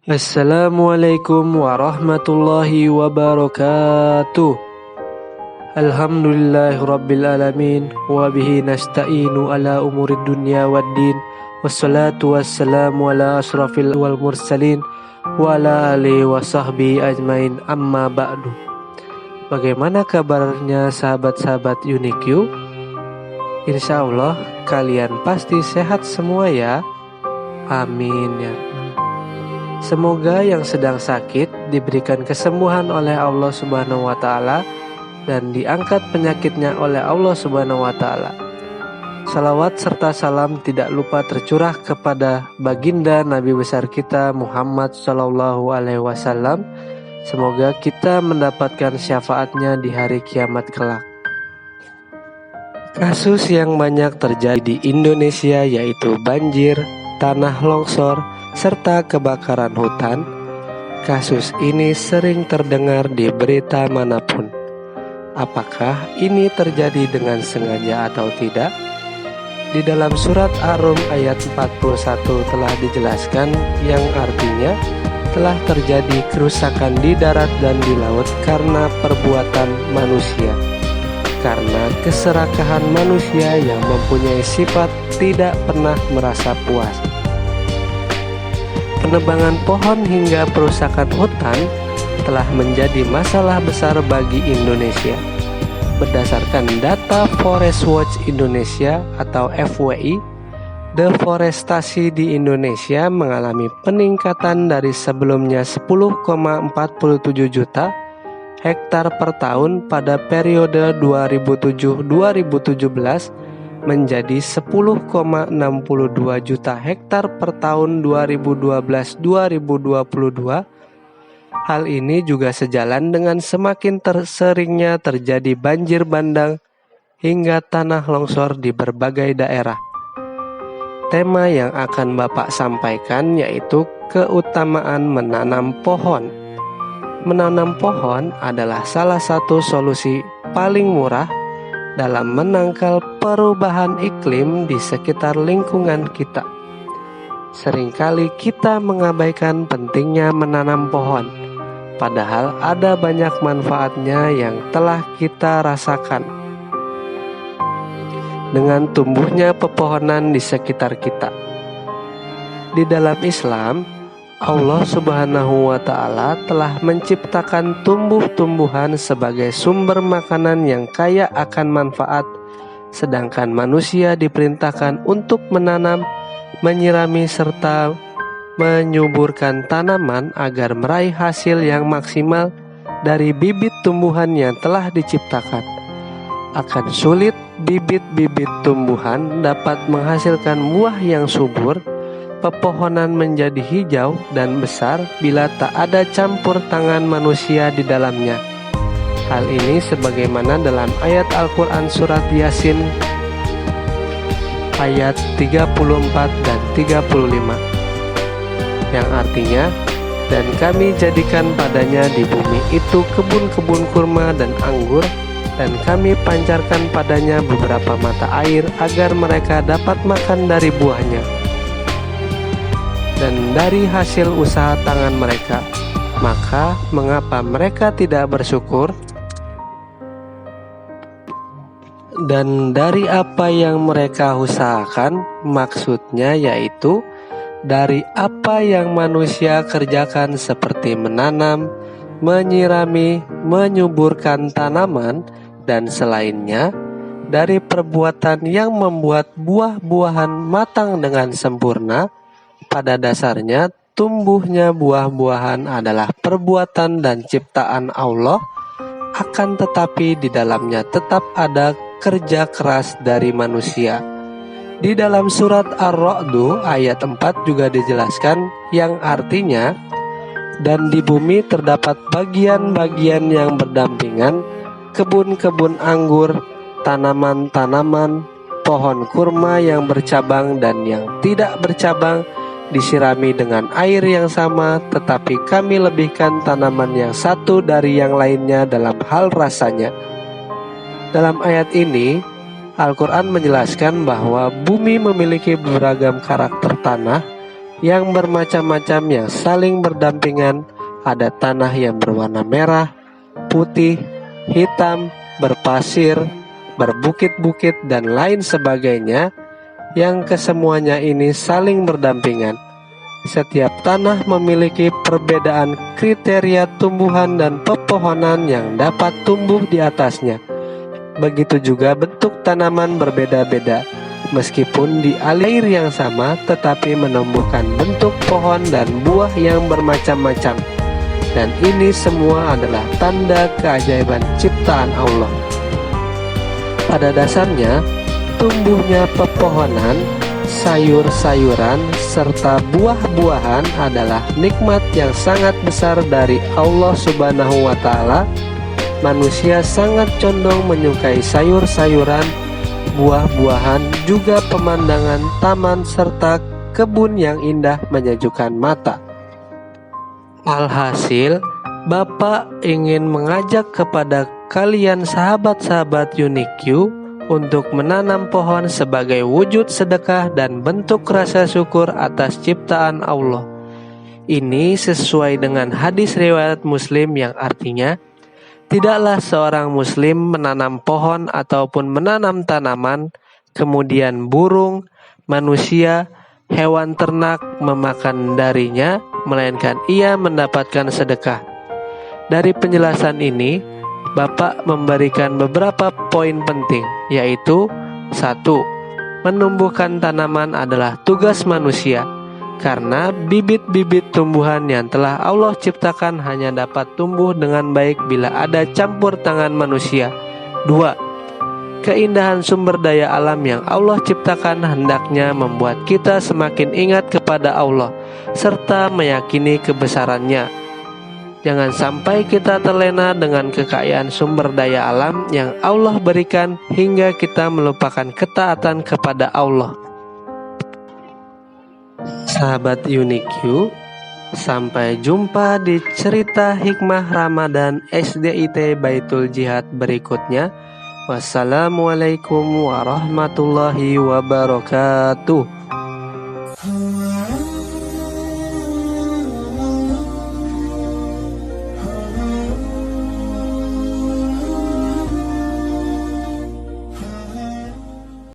Assalamualaikum warahmatullahi wabarakatuh. Alhamdulillahirabbil alamin wa bihi nasta'inu ala umurid dunya waddin. Wassalatu wassalamu ala asrafil wal mursalin wa ala alihi wa sahbihi ajmain, amma ba'du. Bagaimana kabarnya sahabat-sahabat UniQ? Insya Allah kalian pasti sehat semua ya. Amin ya. Semoga yang sedang sakit diberikan kesembuhan oleh Allah Subhanahu wa taala dan diangkat penyakitnya oleh Allah Subhanahu wa taala. Salawat serta salam tidak lupa tercurah kepada baginda Nabi besar kita Muhammad sallallahu alaihi wasallam. Semoga kita mendapatkan syafaatnya di hari kiamat kelak. Kasus yang banyak terjadi di Indonesia yaitu banjir, tanah longsor, serta kebakaran hutan. Kasus ini sering terdengar di berita manapun. Apakah ini terjadi dengan sengaja atau tidak? Di dalam surat Ar-Rum ayat 41 telah dijelaskan, yang artinya telah terjadi kerusakan di darat dan di laut karena perbuatan manusia, karena keserakahan manusia yang mempunyai sifat tidak pernah merasa puas. Penebangan pohon hingga perusakan hutan telah menjadi masalah besar bagi Indonesia. Berdasarkan data Forest Watch Indonesia atau FWI, deforestasi di Indonesia mengalami peningkatan dari sebelumnya 10,47 juta hektar per tahun pada periode 2007-2017 menjadi 10,62 juta hektar per tahun 2012-2022. Hal ini juga sejalan dengan semakin seringnya terjadi banjir bandang hingga tanah longsor di berbagai daerah. Tema yang akan Bapak sampaikan yaitu keutamaan menanam pohon. Menanam pohon adalah salah satu solusi paling murah dalam menangkal perubahan iklim di sekitar lingkungan kita. Seringkali kita mengabaikan pentingnya menanam pohon, padahal ada banyak manfaatnya yang telah kita rasakan dengan tumbuhnya pepohonan di sekitar kita. Di dalam Islam, Allah Subhanahu wa ta'ala telah menciptakan tumbuh-tumbuhan sebagai sumber makanan yang kaya akan manfaat, sedangkan manusia diperintahkan untuk menanam, menyirami, serta menyuburkan tanaman agar meraih hasil yang maksimal dari bibit tumbuhan yang telah diciptakan. Akan sulit bibit-bibit tumbuhan dapat menghasilkan buah yang subur. Pepohonan menjadi hijau dan besar bila tak ada campur tangan manusia di dalamnya. Hal ini sebagaimana dalam ayat Al-Quran surat Yasin ayat 34 dan 35, yang artinya, dan kami jadikan padanya di bumi itu kebun-kebun kurma dan anggur, dan kami pancarkan padanya beberapa mata air agar mereka dapat makan dari buahnya dan dari hasil usaha tangan mereka. Maka mengapa mereka tidak bersyukur? Dan dari apa yang mereka usahakan, maksudnya yaitu dari apa yang manusia kerjakan seperti menanam, menyirami, menyuburkan tanaman, dan selainnya, dari perbuatan yang membuat buah-buahan matang dengan sempurna. Pada dasarnya, tumbuhnya buah-buahan adalah perbuatan dan ciptaan Allah, akan tetapi di dalamnya tetap ada kerja keras dari manusia. Di dalam surat Ar-Ra'd ayat 4 juga dijelaskan, yang artinya, dan di bumi terdapat bagian-bagian yang berdampingan, kebun-kebun anggur, tanaman-tanaman, pohon kurma yang bercabang dan yang tidak bercabang, disirami dengan air yang sama, tetapi kami lebihkan tanaman yang satu dari yang lainnya dalam hal rasanya. Dalam ayat ini, Al-Quran menjelaskan bahwa bumi memiliki beragam karakter tanah yang bermacam-macam yang saling berdampingan. Ada tanah yang berwarna merah, putih, hitam, berpasir, berbukit-bukit, dan lain sebagainya, yang kesemuanya ini saling berdampingan. Setiap tanah memiliki perbedaan kriteria tumbuhan dan pepohonan yang dapat tumbuh di atasnya. Begitu juga bentuk tanaman berbeda-beda, meskipun di air yang sama tetapi menumbuhkan bentuk pohon dan buah yang bermacam-macam. Dan ini semua adalah tanda keajaiban ciptaan Allah. Pada dasarnya, tumbuhnya pepohonan, sayur-sayuran, serta buah-buahan adalah nikmat yang sangat besar dari Allah Subhanahu wa Ta'ala. Manusia sangat condong menyukai sayur-sayuran, buah-buahan, juga pemandangan taman serta kebun yang indah menyejukkan mata. Alhasil, Bapak ingin mengajak kepada kalian sahabat-sahabat UNIQ untuk menanam pohon sebagai wujud sedekah dan bentuk rasa syukur atas ciptaan Allah. Ini sesuai dengan hadis riwayat Muslim yang artinya, tidaklah seorang Muslim menanam pohon ataupun menanam tanaman, kemudian burung, manusia, hewan ternak memakan darinya, melainkan ia mendapatkan sedekah. Dari penjelasan ini, Bapak memberikan beberapa poin penting, yaitu 1. Menumbuhkan tanaman adalah tugas manusia, karena bibit-bibit tumbuhan yang telah Allah ciptakan hanya dapat tumbuh dengan baik bila ada campur tangan manusia. 2. Keindahan sumber daya alam yang Allah ciptakan hendaknya membuat kita semakin ingat kepada Allah, serta meyakini kebesarannya. Jangan sampai kita terlena dengan kekayaan sumber daya alam yang Allah berikan hingga kita melupakan ketaatan kepada Allah. Sahabat UNIQ, sampai jumpa di cerita hikmah Ramadan SDIT Baitul Jihad berikutnya. Wassalamualaikum warahmatullahi wabarakatuh.